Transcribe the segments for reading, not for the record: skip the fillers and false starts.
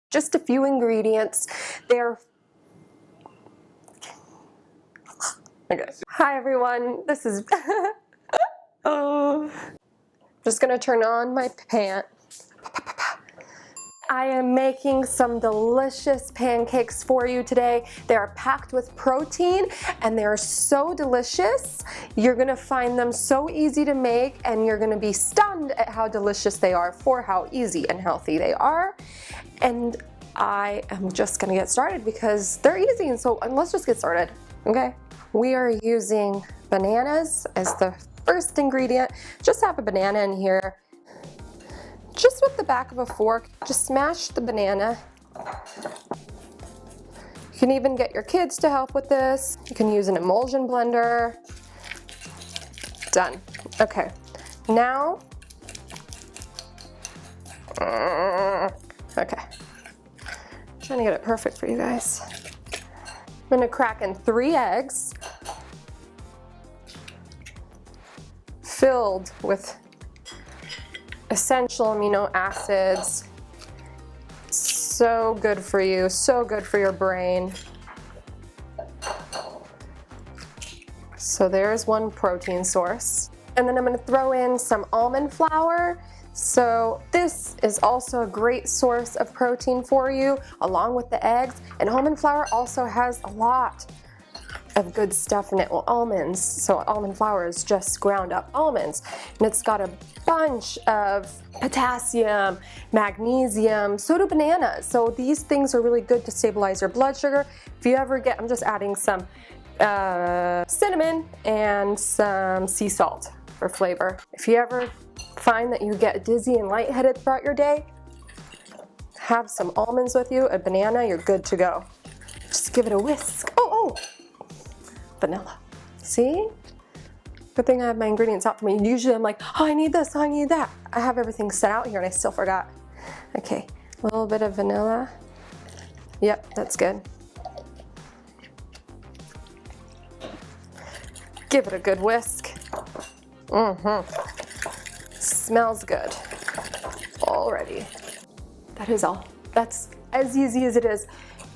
Just a few ingredients. They're okay. Hi everyone, this is oh, just gonna turn on my pan. I am making some delicious pancakes for you today. They are packed with protein and they are so delicious. You're gonna find them so easy to make and you're gonna be stunned at how delicious they are for how easy and healthy they are. And I am just gonna get started because they're easy, and so let's just get started, okay? We are using bananas as the first ingredient. Just have a banana in here. Just with the back of a fork, just smash the banana. You can even get your kids to help with this. You can use an emulsion blender. Done. Okay, now, okay. I'm trying to get it perfect for you guys. I'm gonna crack in 3 eggs filled with essential amino acids. So good for you, so good for your brain. So there's one protein source. And then I'm gonna throw in some almond flour. So this is also a great source of protein for you, along with the eggs. And almond flour also has a lot of good stuff in it. Well, almonds, so almond flour is just ground up almonds, and it's got a bunch of potassium, magnesium, so do bananas. So these things are really good to stabilize your blood sugar. If you ever get, I'm just adding some cinnamon and some sea salt for flavor. If you ever find that you get dizzy and lightheaded throughout your day, have some almonds with you, a banana, you're good to go. Just give it a whisk. Oh, vanilla. See? Good thing I have my ingredients out for me. Usually I'm like, oh, I need this, oh, I need that. I have everything set out here and I still forgot. Okay, a little bit of vanilla. Yep, that's good. Give it a good whisk. Smells good already. That is all. That's as easy as it is.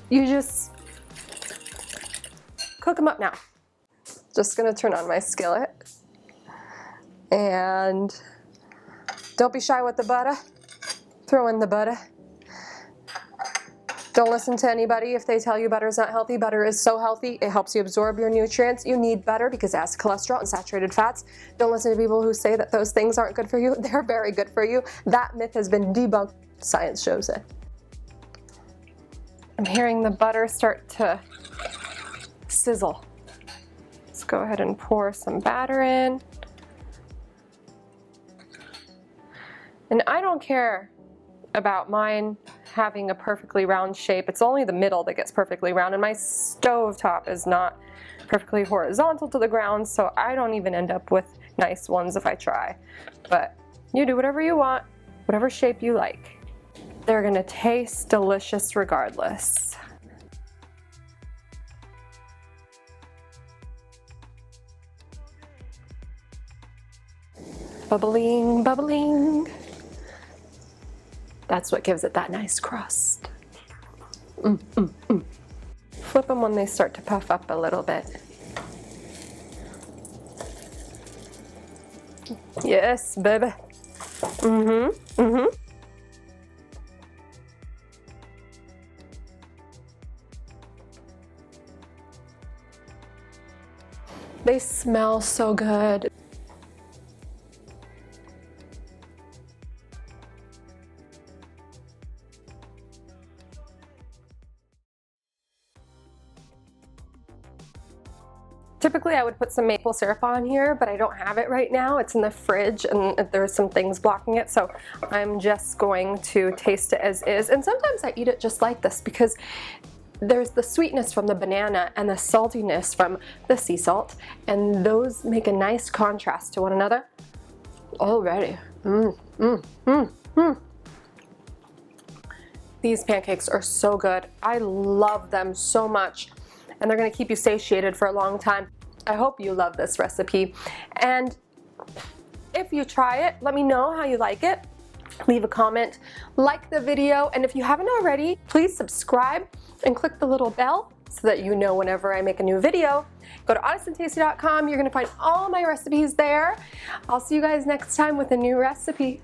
You just cook them up now. Just gonna turn on my skillet. And don't be shy with the butter. Throw in the butter. Don't listen to anybody if they tell you butter is not healthy. Butter is so healthy. It helps you absorb your nutrients. You need butter because it has cholesterol and saturated fats. Don't listen to people who say that those things aren't good for you. They're very good for you. That myth has been debunked. Science shows it. I'm hearing the butter start to sizzle. Let's go ahead and pour some batter in. And I don't care about mine having a perfectly round shape. It's only the middle that gets perfectly round, and my stovetop is not perfectly horizontal to the ground, so I don't even end up with nice ones if I try. But you do whatever you want, whatever shape you like. They're gonna taste delicious regardless. Bubbling, bubbling. That's what gives it that nice crust. Flip them when they start to puff up a little bit. Yes, baby. They smell so good. Typically I would put some maple syrup on here, but I don't have it right now. It's in the fridge and there's some things blocking it, so I'm just going to taste it as is. And sometimes I eat it just like this because there's the sweetness from the banana and the saltiness from the sea salt, and those make a nice contrast to one another already. These pancakes are so good. I love them so much, and they're gonna keep you satiated for a long time. I hope you love this recipe, and if you try it, let me know how you like it. leave a comment, like the video, and if you haven't already, please subscribe and click the little bell so that you know whenever I make a new video. Go to honestandtasty.com. You're going to find all my recipes there. I'll see you guys next time with a new recipe.